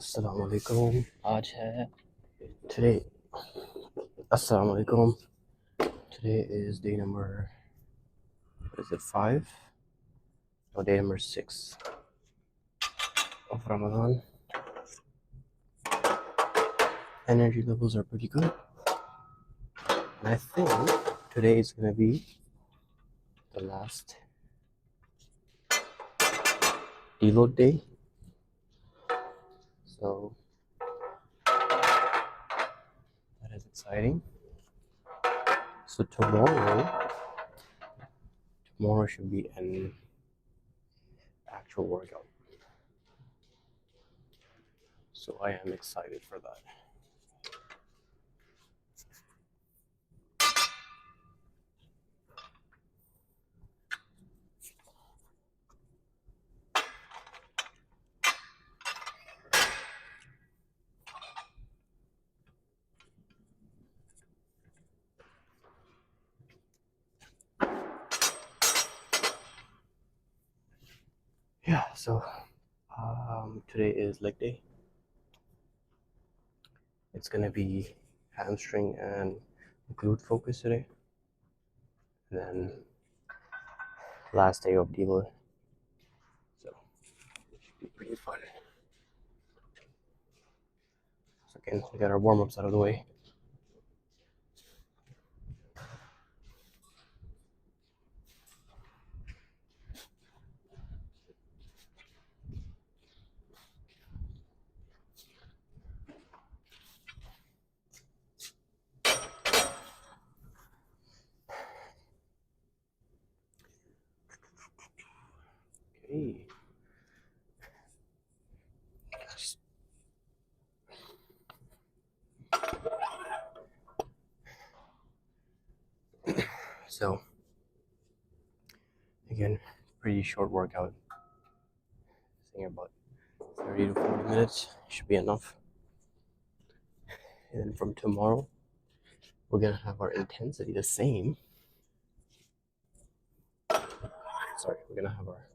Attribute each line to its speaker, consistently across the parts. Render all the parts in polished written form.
Speaker 1: अस्सलाम वालेकुम। आज है today. Assalamu alaikum. Today is day number, what is it, 5? No, day number 6 of Ramadan. Energy levels are pretty good. And I think today is going to be the last deload day. So that is exciting. So tomorrow should be an actual workout. So I am excited for that. Yeah, so today is leg day. It's gonna be hamstring and glute focus today, and then last day of deload. So it should be pretty fun. So again, we got our warm-ups out of the way. Okay. So again, pretty short workout. I think about 30 to 40 minutes should be enough. And then from tomorrow, we're gonna have our intensity the same. Sorry, we're gonna have our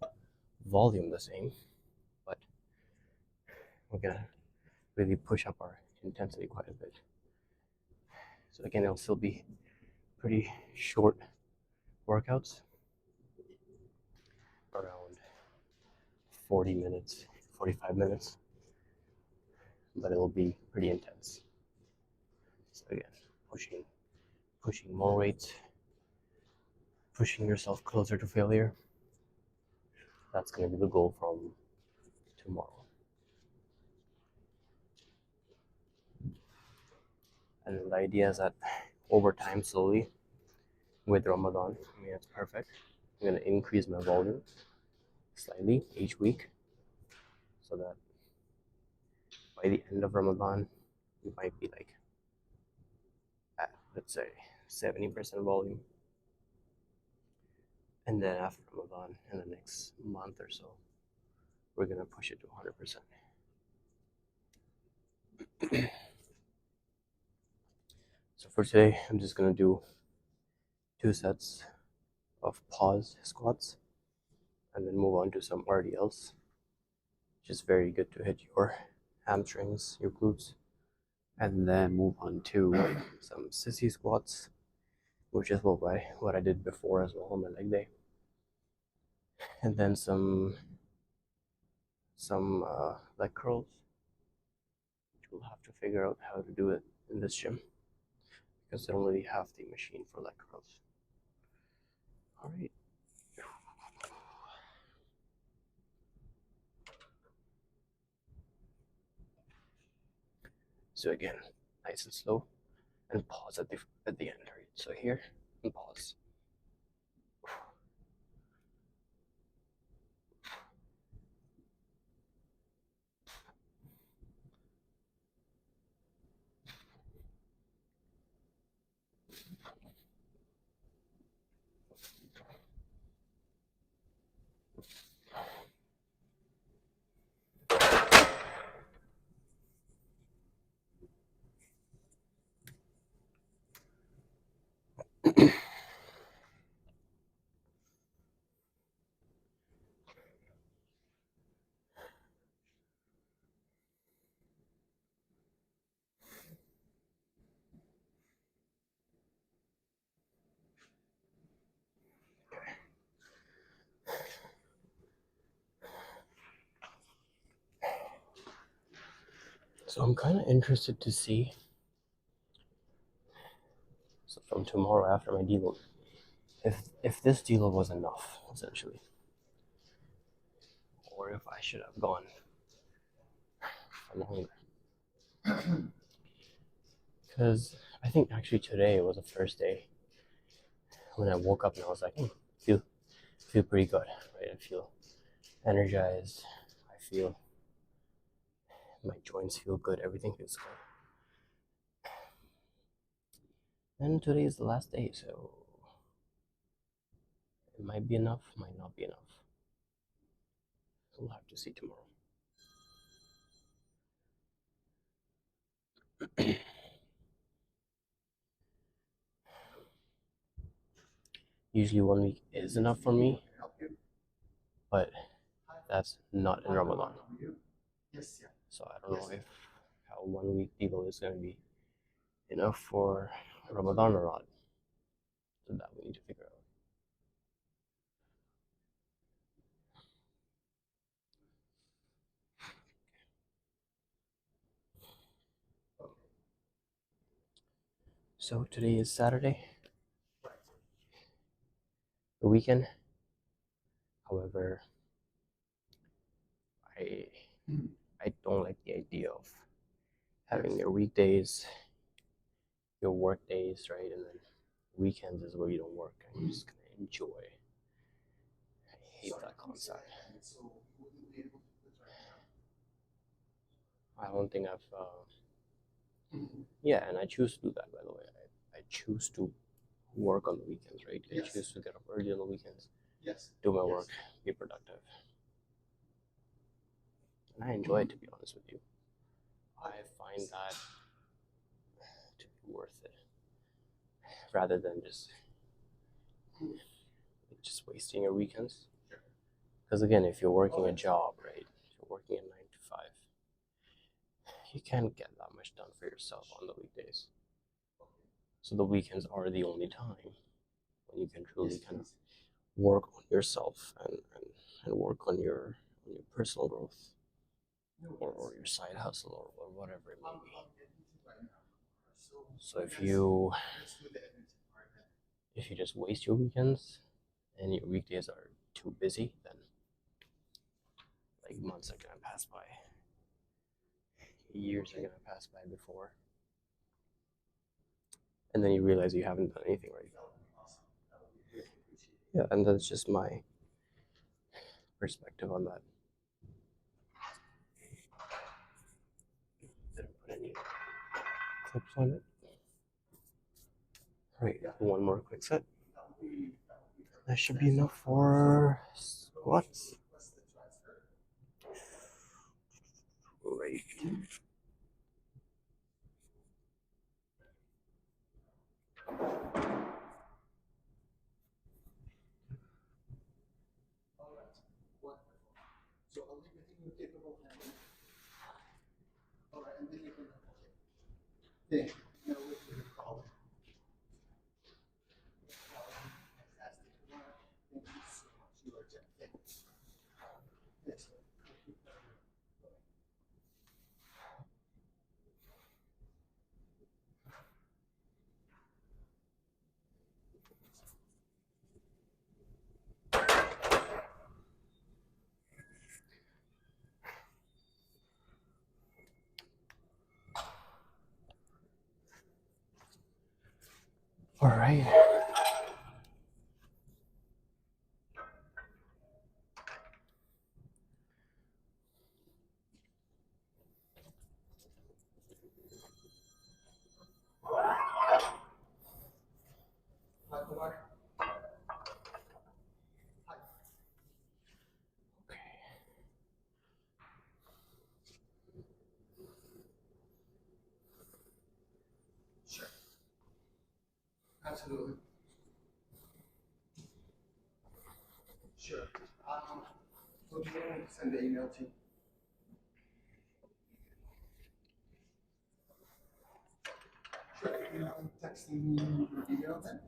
Speaker 1: volume the same, but we're gonna really push up our intensity quite a bit. So again, it'll still be pretty short workouts, around 40 minutes, 45 minutes, but it'll be pretty intense. So again, pushing more weights, pushing yourself closer to failure. That's going to be the goal from tomorrow. And the idea is that over time, slowly, with Ramadan, I mean, it's perfect. I'm going to increase my volume slightly each week, so that by the end of Ramadan, we might be like at, let's say, 70% volume. And then after Ramadan, in the next month or so, we're going to push it to 100%. So for today, I'm just going to do 2 sets of pause squats and then move on to some RDLs, which is very good to hit your hamstrings, your glutes, and then move on to some sissy squats, which is what I did before as well on my leg day, and then some leg curls, which we'll have to figure out how to do it in this gym because they don't really have the machine for leg curls. All right. So again, nice and slow, and pause at the end. Right? So here and pause. So I'm kind of interested to see. So from tomorrow after my deload, if this deload was enough, essentially, or if I should have gone for longer. Because I think actually today was the first day when I woke up and I was like, feel pretty good, right? I feel energized. I feel my joints feel good. Everything feels good. And today is the last day, so it might be enough, might not be enough. We'll have to see tomorrow. Usually 1 week is enough for me, but that's not in Ramadan. So I don't know if how 1 week deload is going to be enough for Ramadan or not. So that we need to figure out. So today is Saturday, the weekend. However, I don't like the idea of having your weekdays, your work days, right, and then weekends is where you don't work and you're just gonna enjoy. I hate that concept. I don't think I've. Yeah, and I choose to do that. By the way, I choose to work on the weekends, right? I choose to get up early on the weekends, do my work, be productive, and I enjoy it. To be honest with you, I find that to be worth it, rather than just wasting your weekends. Because again, if you're working a job, right, if you're working a 9 to 5, you can't get that much done for yourself on the weekdays. So the weekends are the only time when you can truly kind of work on yourself and work on your personal growth or your side hustle or whatever it may be. So if you just waste your weekends and your weekdays are too busy, then like months are gonna pass by, years are gonna pass by before, and then you realize you haven't done anything right. Yeah, and that's just my perspective on that. Didn't put any clips on it. Right, one more quick set. That should be enough for squats. Right. All right. Okay.
Speaker 2: Sure. Absolutely. Sure. So do you want me to send the email to you? Sure. You texting me your email then?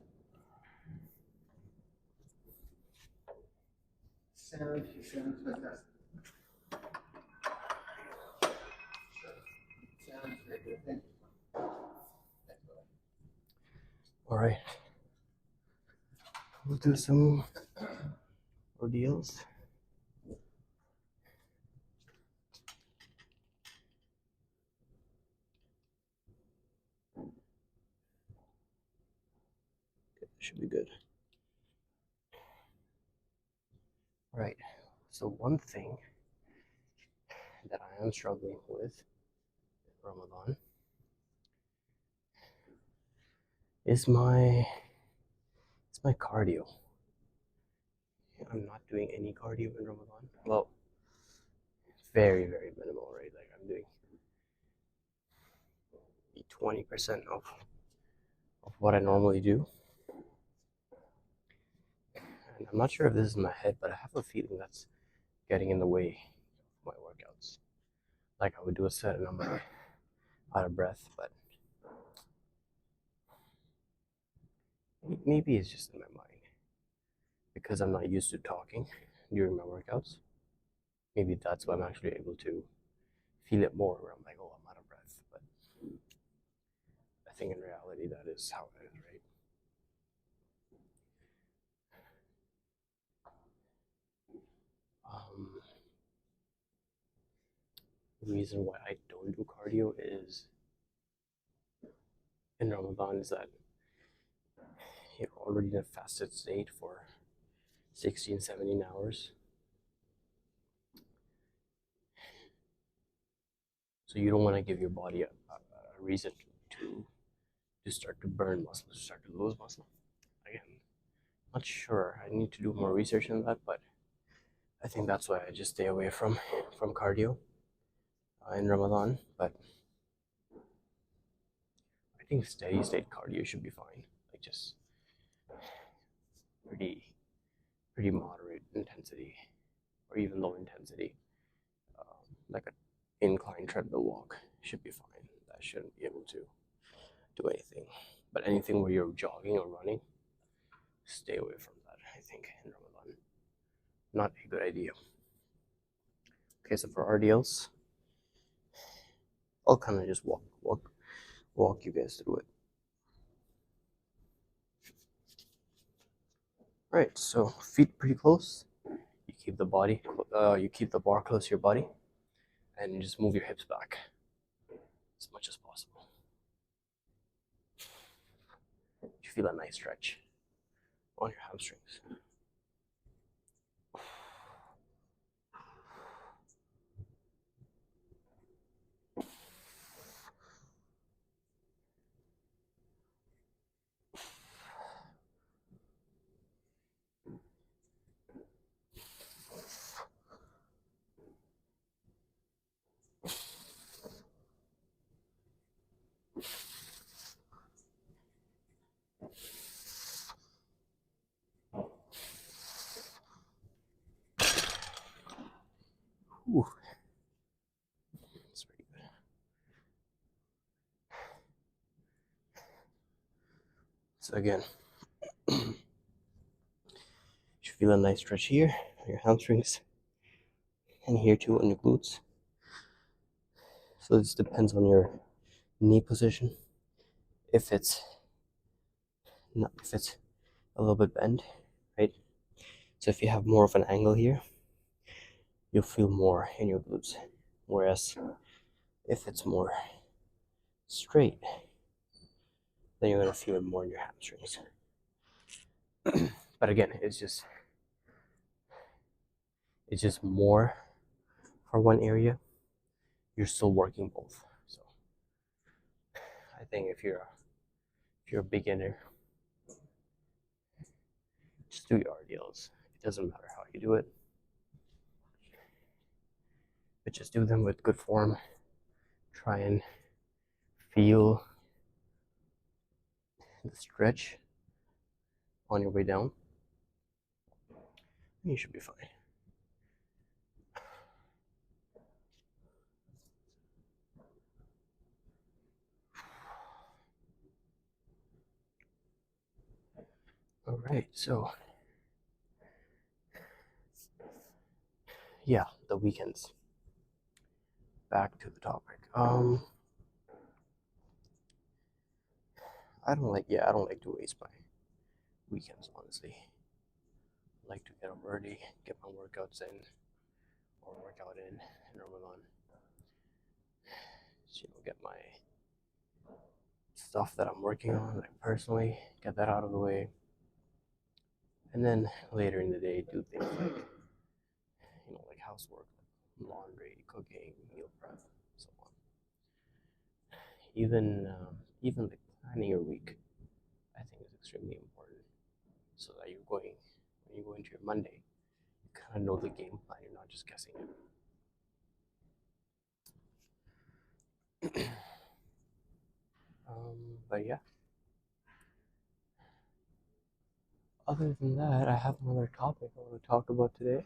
Speaker 2: Sounds fantastic. Sure.
Speaker 1: do some ordeals. Should be good. Right. So one thing that I am struggling with Ramadan is my cardio. I'm not doing any cardio in Ramadan. Well, very, very minimal, right? Like I'm doing 20% of what I normally do. And I'm not sure if this is in my head, but I have a feeling that's getting in the way of my workouts. Like I would do a set and I'm like out of breath, but maybe it's just in my mind because I'm not used to talking during my workouts. Maybe that's why I'm actually able to feel it more where I'm like, oh, I'm out of breath. But I think in reality, that is how it is, right? Um, the reason why I don't do cardio is in Ramadan is that you're already in a fasted state for 16, 17 hours. So you don't want to give your body a reason to start to burn muscle, to start to lose muscle. Again, not sure. I need to do more research on that, but I think that's why I just stay away from cardio in Ramadan. But I think steady state cardio should be fine. Like just pretty pretty moderate intensity or even low intensity, like an incline treadmill walk should be fine. That shouldn't be able to do anything. But anything where you're jogging or running, stay away from that. I think in Ramadan, not a good idea. Okay, so for RDLs, I'll kind of just walk you guys through it. All right, so feet pretty close. You keep you keep the bar close to your body, and you just move your hips back as much as possible. You feel a nice stretch on your hamstrings. Ooh, that's pretty good. So again, you feel a nice stretch here on your hamstrings, and here too on your glutes. So this depends on your knee position. If it's not, if it's a little bit bent, right? So if you have more of an angle here, you'll feel more in your glutes. Whereas if it's more straight, then you're gonna feel it more in your hamstrings. But again, it's just more for one area. You're still working both. So I think if you're a beginner, just do your RDLs. It doesn't matter how you do it, but just do them with good form. Try and feel the stretch on your way down. You should be fine. All right, so yeah, the weekends. Back to the topic. I don't like to waste my weekends, honestly. like to get up early, get my workouts in, or workout in Ramadan. So, get my stuff that I'm working on, like personally, get that out of the way, and then later in the day do things like like housework, laundry, cooking, meal prep, so on. Even like planning your week, I think is extremely important, so that you're going when you go into your Monday, you kind of know the game plan. You're not just guessing it. But yeah, other than that, I have another topic I want to talk about today.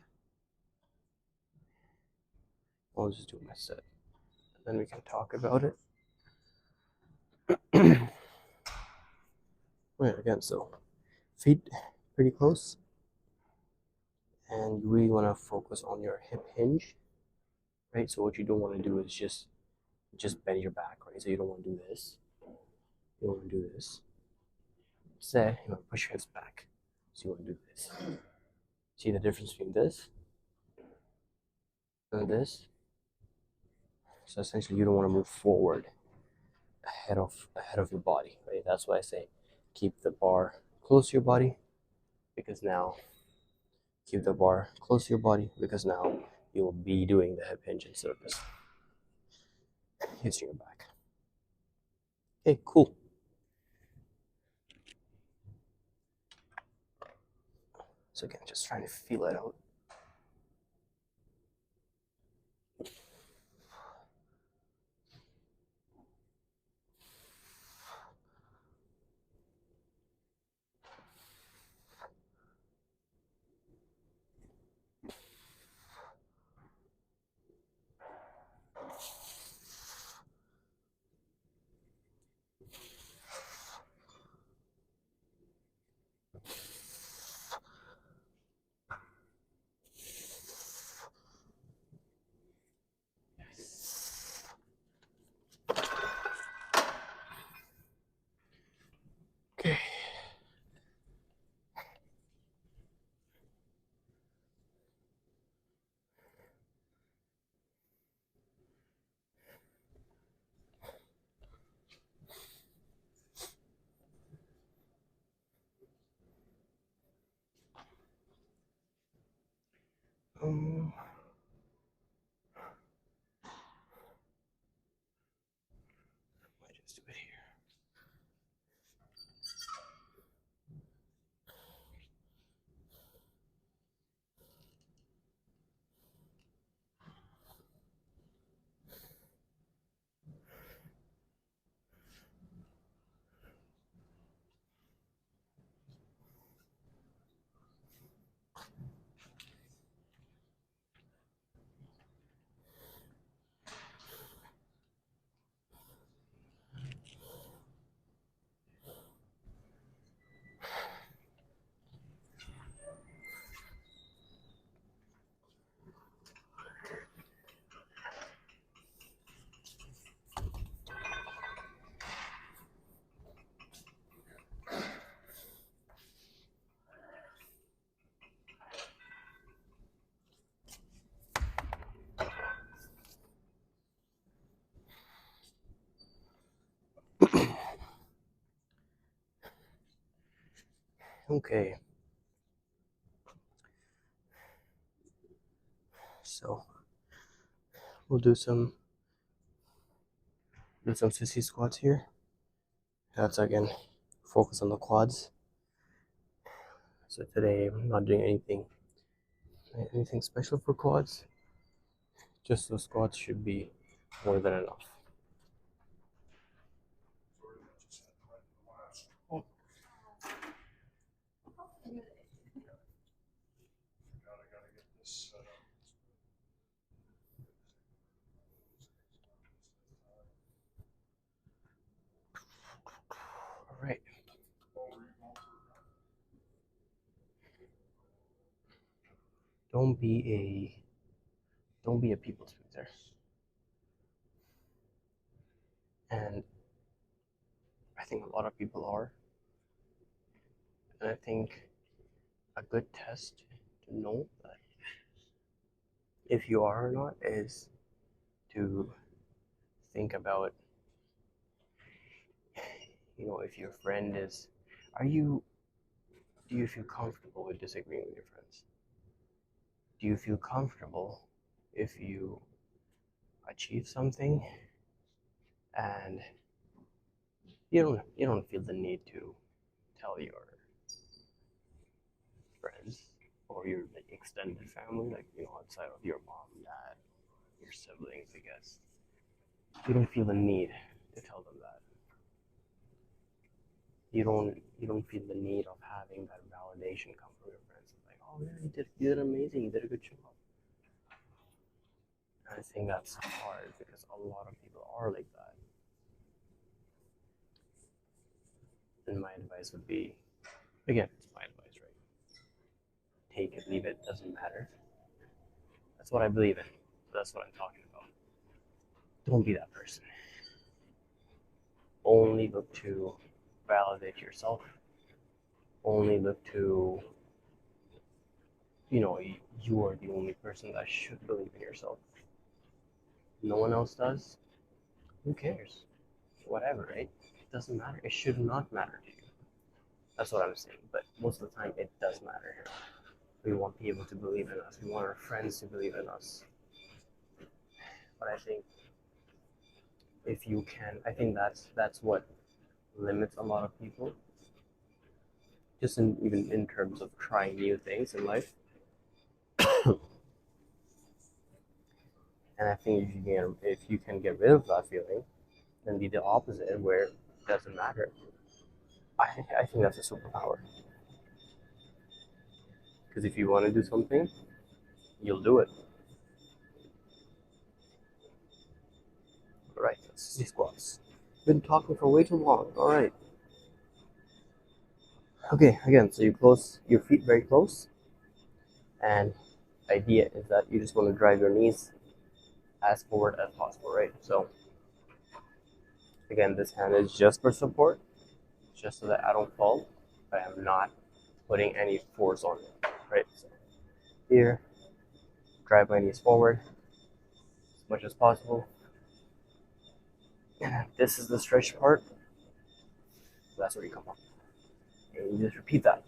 Speaker 1: I'll just do my set, and then we can talk about it. Wait, again, so feet pretty close, and you really want to focus on your hip hinge, right? So what you don't want to do is just bend your back, right? So you don't want to do this. You don't want to do this. Instead, you want to push your hips back. So you want to do this. See the difference between this and this? So essentially, you don't want to move forward ahead of your body, right? That's why I say keep the bar close to your body, because now keep the bar close to your body because now you'll be doing the hip hinge instead of just hitching your back. Okay, cool. So again, just trying to feel it out. Okay. Um, I just do it here. Okay. So we'll do some sissy squats here. That's again focus on the quads. So today I'm not doing anything special for quads. Just the squats should be more than enough. All right. Don't be a don't be a people pleaser. And I think a lot of people are. And I think a good test to know that if you are or not is to think about, if your friend is, are you, do you feel comfortable with disagreeing with your friends? Do you feel comfortable if you achieve something and you don't feel the need to tell your friends or your like extended family, like outside of your mom, dad, your siblings, I guess. You don't feel the need to tell them that. You don't feel the need of having that validation come from your friends. It's like, oh yeah, you did amazing, you did a good job. And I think that's hard because a lot of people are like that. And my advice would be, again, it's my advice, right? Take it, leave it, doesn't matter. That's what I believe in. That's what I'm talking about. Don't be that person. Only look to validate yourself. Only look to, you are the only person that should believe in yourself. No one else does. Who cares? Whatever, right? It doesn't matter. It should not matter to you. That's what I'm saying. But most of the time, it does matter. We want people to believe in us. We want our friends to believe in us. But I think if you can, I think that's what limits a lot of people. Just even in terms of trying new things in life. And I think if you can get rid of that feeling, then be the opposite, where it doesn't matter. I think that's a superpower. Because if you want to do something, you'll do it. All right, let's see squats. Been talking for way too long. All right. Okay, again, so you close your feet very close, and the idea is that you just want to drive your knees as forward as possible, right? So again, this hand is just for support, just so that I don't fall, but I'm not putting any force on it, right? So here, drive my knees forward as much as possible. And this is the stretch part. That's where you come up. And you just repeat that.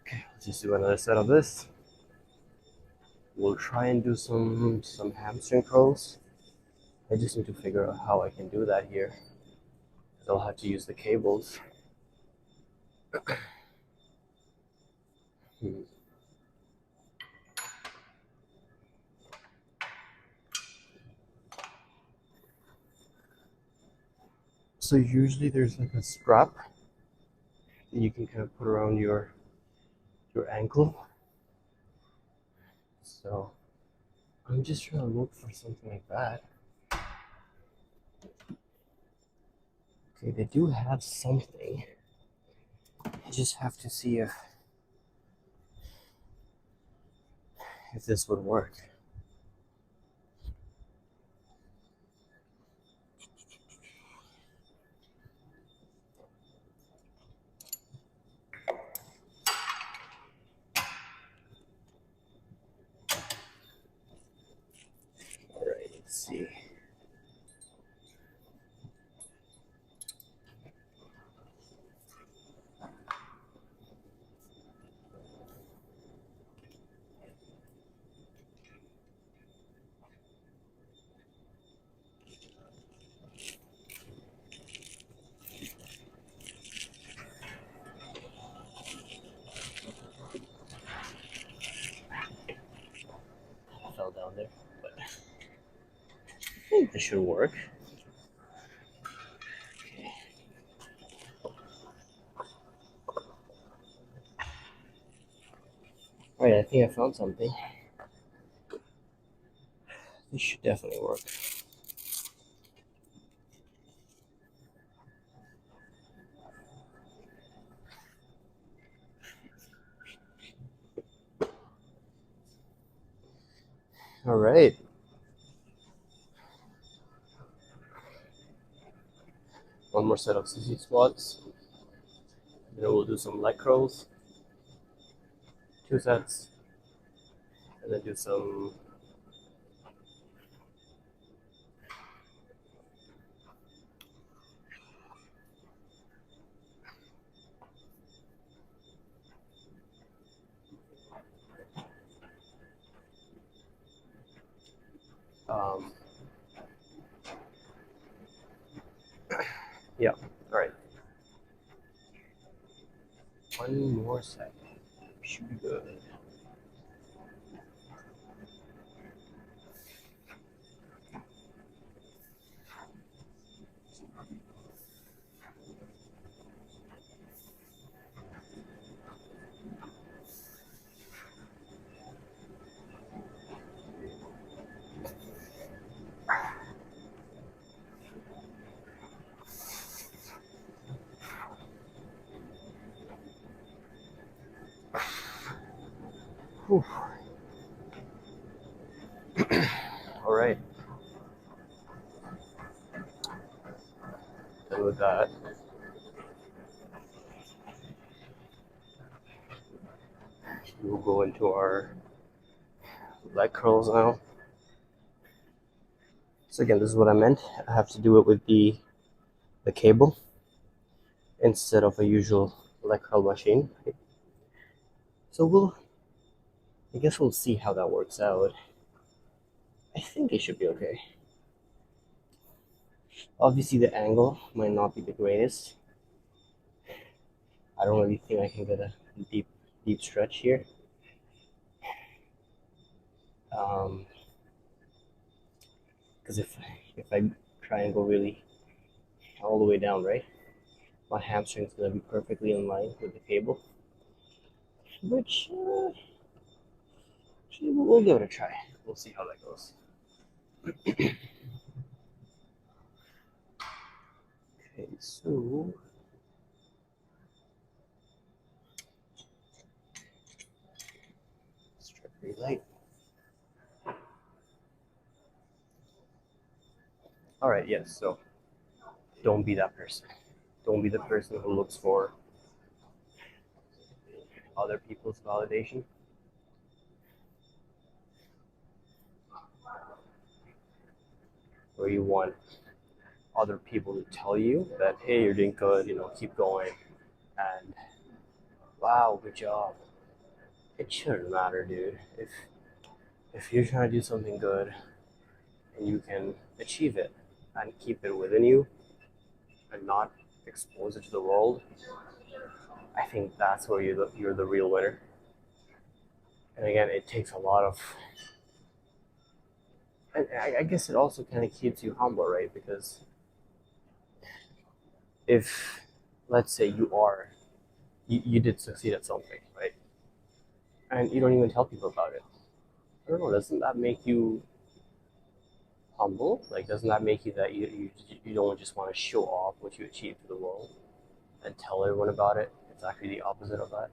Speaker 1: Okay, let's just do another set of this. We'll try and do some hamstring curls. I just need to figure out how I can do that here. I'll have to use the cables. So usually there's like a strap that you can kind of put around your ankle. So I'm just trying to look for something like that. Okay, they do have something. I just have to see if this would work. All right, let's see. I fell down there, but I think this should work. Alright, I think I found something. This should definitely work. Alright. One more set of CC squats. Then we'll do some leg curls. 2 sets. And then do some um, yeah, alright. One more set. Should be good. Whew. Alright. Done with that. We'll go into our leg curls now. So again, this is what I meant. I have to do it with the cable instead of a usual leg curl machine. So I guess we'll see how that works out. I think it should be okay. Obviously the angle might not be the greatest. I don't really think I can get a deep stretch here. Because if I try and go really all the way down, right, my hamstring's gonna be perfectly in line with the cable, which we'll give it a try. We'll see how that goes. Okay, so let's try pretty light. All right, yes. So don't be that person. Don't be the person who looks for other people's validation. Where you want other people to tell you that, hey, you're doing good, keep going, and wow, good job. It shouldn't matter, dude. If you're trying to do something good and you can achieve it and keep it within you and not expose it to the world, I think that's where you're the real winner. And again, it takes a lot of, and I guess it also kind of keeps you humble, right? Because if, let's say you did succeed at something, right? And you don't even tell people about it. I don't know, doesn't that make you humble? Like, doesn't that make you that you don't just want to show off what you achieved to the world and tell everyone about it? It's actually the opposite of that.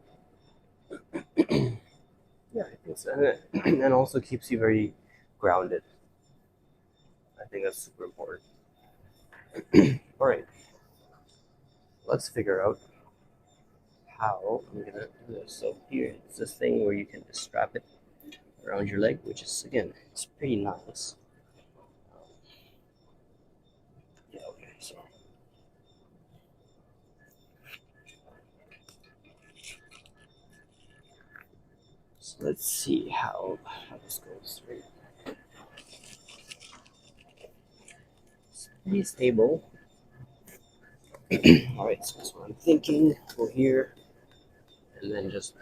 Speaker 1: Yeah, I think so. And also keeps you very grounded. I think that's super important. All right, let's figure out how I'm gonna do this. So here, it's this thing where you can just strap it around your leg, which is, again, it's pretty nice. Yeah, okay, so let's see how this goes. Right? It's pretty stable. All right, so that's what I'm thinking. Go here, and then just.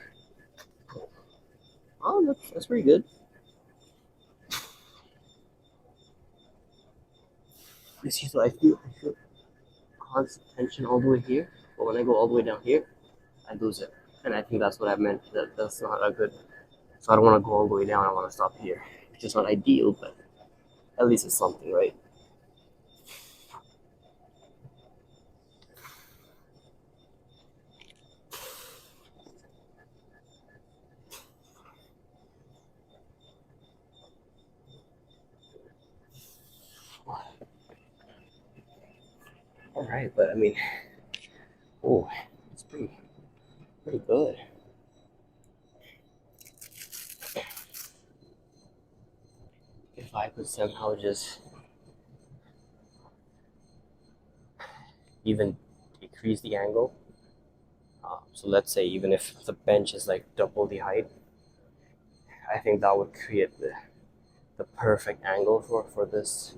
Speaker 1: Oh, that's pretty good. You see, so I feel constant tension all the way here, but when I go all the way down here, I lose it. And I think that's what I meant. That's not a good So I don't want to go all the way down. I want to stop here, which is not ideal, but at least it's something, right? All right, but I mean, oh, it's pretty good. If I could somehow just even decrease the angle, so let's say even if the bench is like double the height, I think that would create the perfect angle for this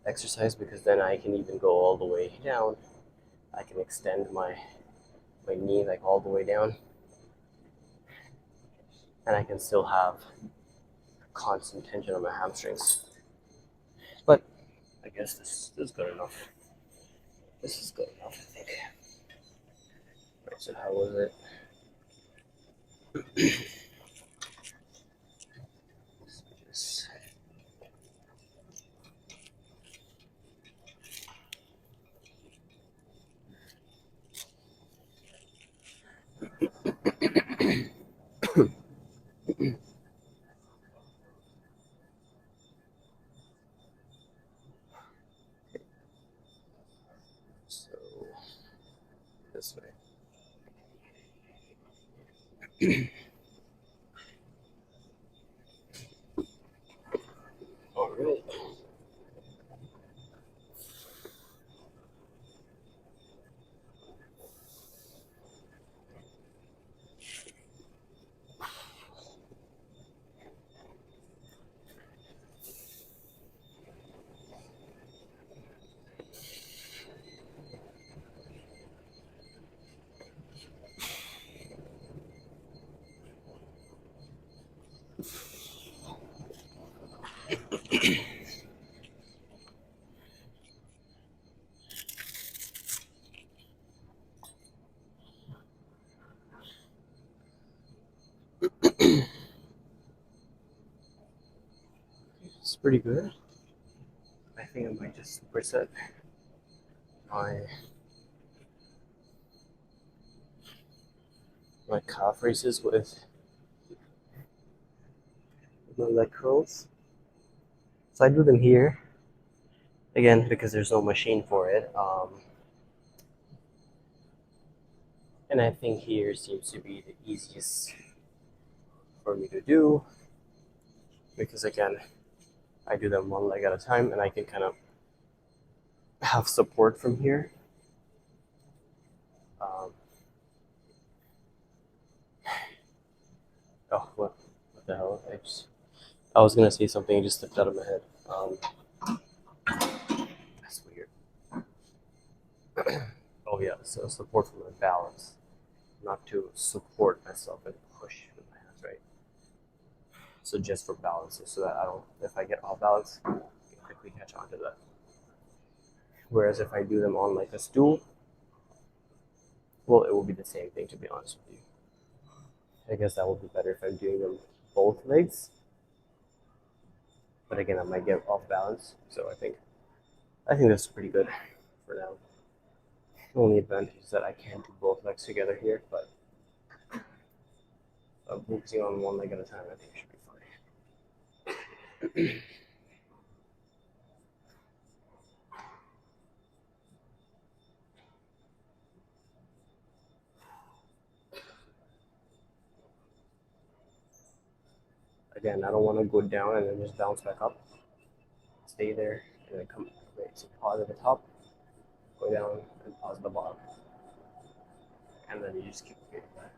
Speaker 1: exercise, because then I can even go all the way down. I can extend my knee like all the way down, and I can still have constant tension on my hamstrings. But I guess this is good enough. This is good enough, I think. Right, so how was it? Just so this way. All right. It's pretty good. I think I might just superset my my calf raises with my leg curls. So I do them here again because there's no machine for it. And I think here seems to be the easiest for me to do, because again, I do them one leg at a time, and I can kind of have support from here. Um, oh, what the hell? I was gonna say something, it just slipped out of my head. That's weird. Oh yeah, so support from my balance, not to support myself and push with my hands, right? So just for balance, so that I don't, if I get off balance, I can quickly catch on to that. Whereas if I do them on like a stool, well, it will be the same thing, to be honest with you. I guess that would be better if I'm doing them both legs. But again, I might get off balance. So I think that's pretty good for now. The only advantage is that I can't do both legs together here, but focusing on one leg at a time, I think it should be fine. Again, I don't want to go down and then just bounce back up. Stay there and then come. Wait, so pause at the top, go down and pause at the bottom, and then you just keep repeating that.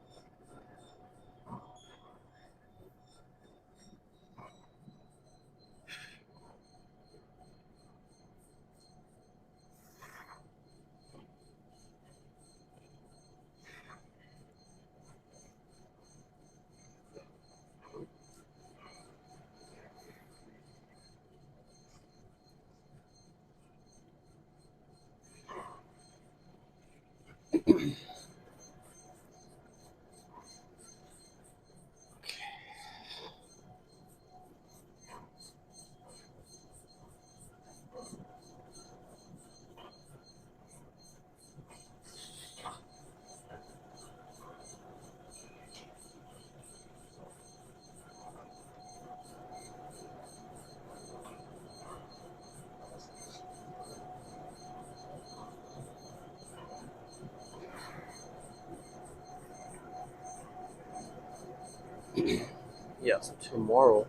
Speaker 1: Yeah, so tomorrow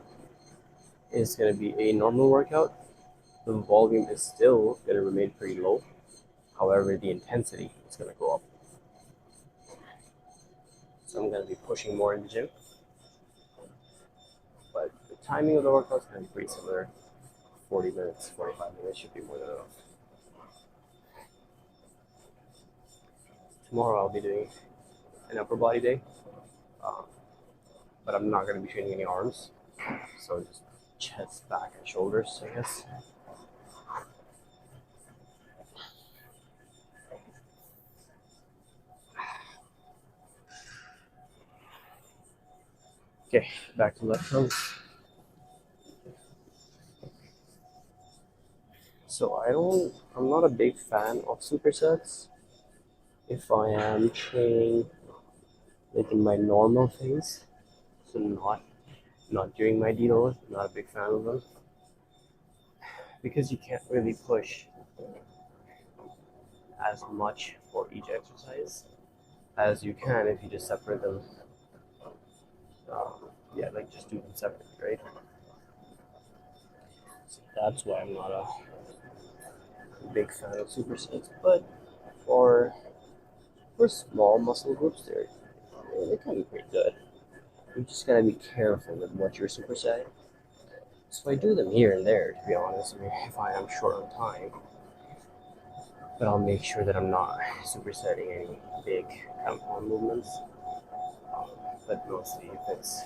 Speaker 1: is going to be a normal workout. The volume is still going to remain pretty low. However, the intensity is going to go up. So I'm going to be pushing more in the gym. But the timing of the workout is going to be pretty similar. 40 minutes, 45 minutes should be more than enough. Tomorrow I'll be doing an upper body day. Um, but I'm not going to be training any arms. So just chest, back, and shoulders, I guess. Okay, back to left toes. So I'm not a big fan of supersets. If I am training like in my normal phase, so not during my deload, not a big fan of them because you can't really push as much for each exercise as you can if you just separate them. Yeah, like just do them separately, right? So that's why I'm not a big fan of supersets. But for for small muscle groups, they can be pretty good. You just gotta be careful with what you're supersetting. So I do them here and there, to be honest. I mean, if I am short on time, but I'll make sure that I'm not supersetting any big compound movements. Um, but mostly if it's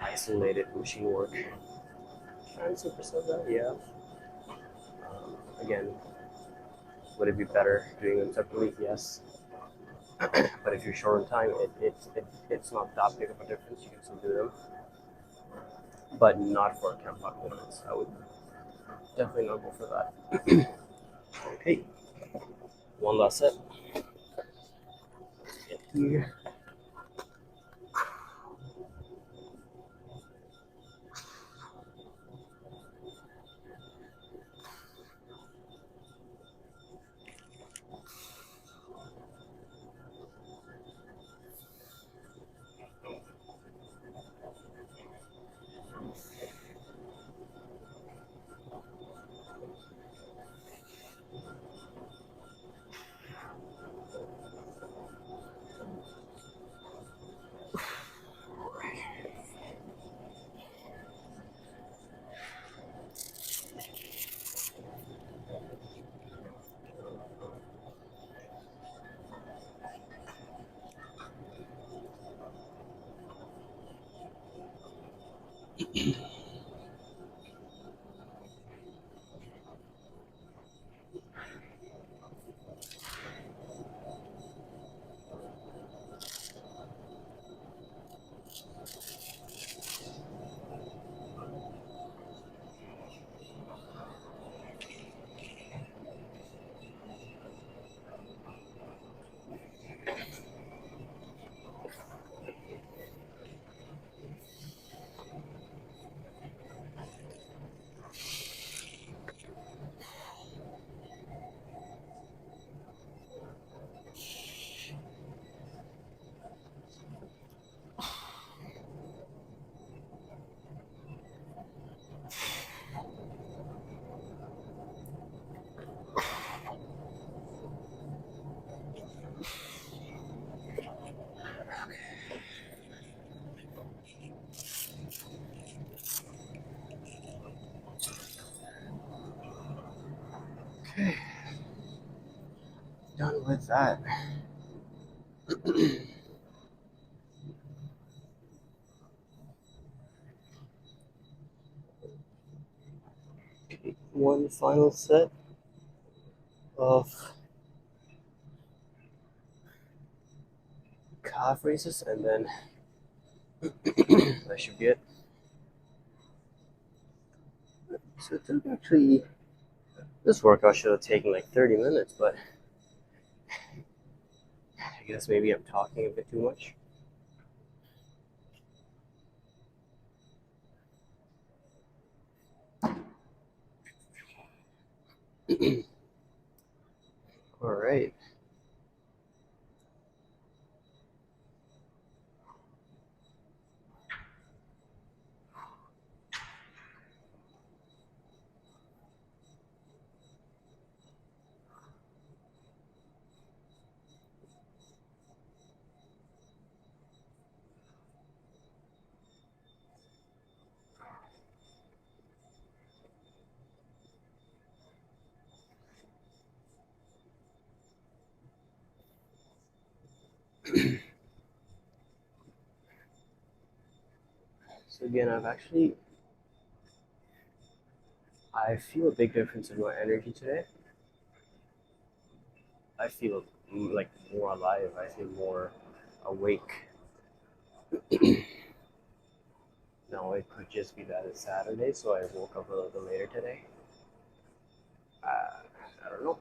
Speaker 1: isolated machine work, try and superset that. Yeah. Again, would it be better doing them separately? Yes. But if you're short on time, it's not that big of a difference. You can still do them, but not for compound movements. I would definitely not go for that. Okay, one last set. Get here. Okay, done with that. One final set of calf raises, and then that should be it. So it took actually, this workout should have taken like 30 minutes, but I guess maybe I'm talking a bit too much. All right. So again, I feel a big difference in my energy today. I feel like more alive. I feel more awake. Now it could just be that it's Saturday, so I woke up a little bit later today. I don't know.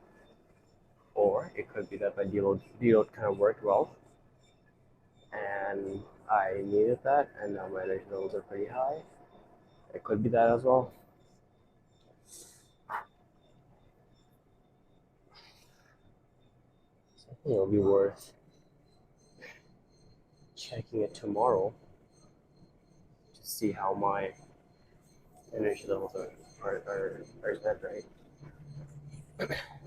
Speaker 1: Or it could be that my deload kind of worked well, and I needed that, and now my energy levels are pretty high. It could be that as well. So I think it'll be worth checking it tomorrow to see how my energy levels are set right.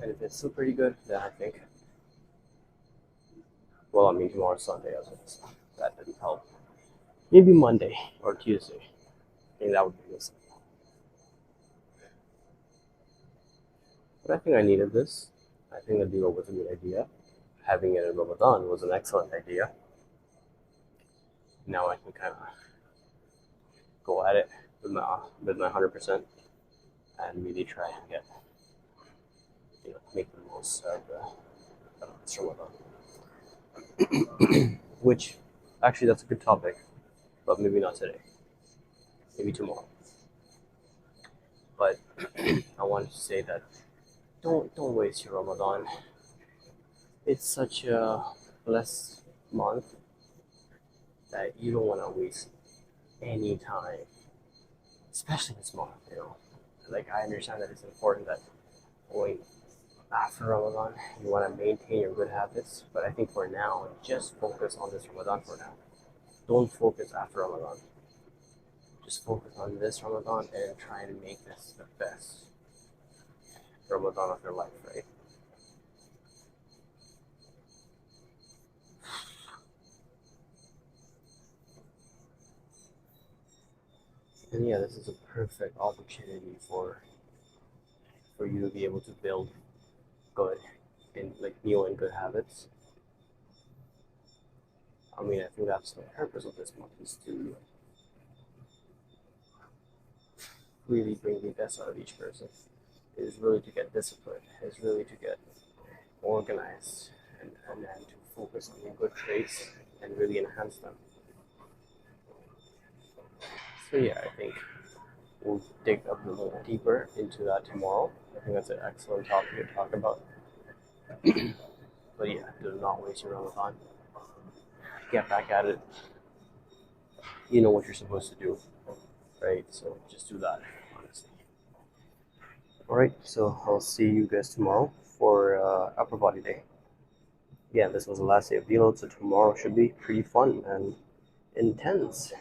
Speaker 1: And if it's still pretty good, then I think, well, I mean, tomorrow's Sunday as well, so that didn't help. Maybe Monday or Tuesday. I think that would be good. But I think I needed this. I think the deal was a good idea. Having it in Ramadan was an excellent idea. Now I can kind of go at it with my 100% and really try and get make the most of this Ramadan. Which actually that's a good topic, but maybe not today. Maybe tomorrow. But I wanted to say that don't waste your Ramadan. It's such a blessed month that you don't want to waste any time, especially this month. Like I understand that it's important that going after Ramadan, you want to maintain your good habits, but I think for now, just focus on this Ramadan for now. Don't focus after Ramadan. Just focus on this Ramadan and try and make this the best Ramadan of your life, right? And yeah, this is a perfect opportunity for you to be able to build good and like new and good habits. I mean, I think that's the purpose of this month is to really bring the best out of each person. Is really to get disciplined. Is really to get organized and then to focus on the good traits and really enhance them. So yeah, I think we'll dig a little deeper into that tomorrow. I think that's an excellent topic to talk about. But yeah, do not waste your Ramadan. Get back at it. You know what you're supposed to do, right? So just do that, honestly. All right, so I'll see you guys tomorrow for upper body day. Yeah, this was the last day of deload, so tomorrow should be pretty fun and intense.